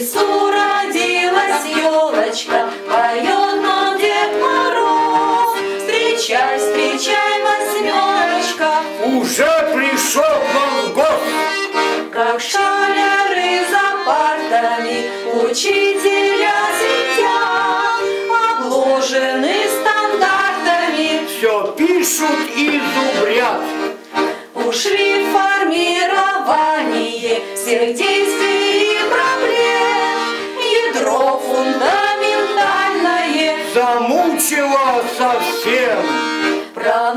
лесу родилась елочка, поет нам Дед Мороз. Встречай, встречай, восьмерочка, уже пришел Новый год. как школяры за партами учителя сидят, обложены стандартами, Все пишут и зубрят. ушли в формирование всех действий и проблем. Ядро фундаментальное Замучила совсем. про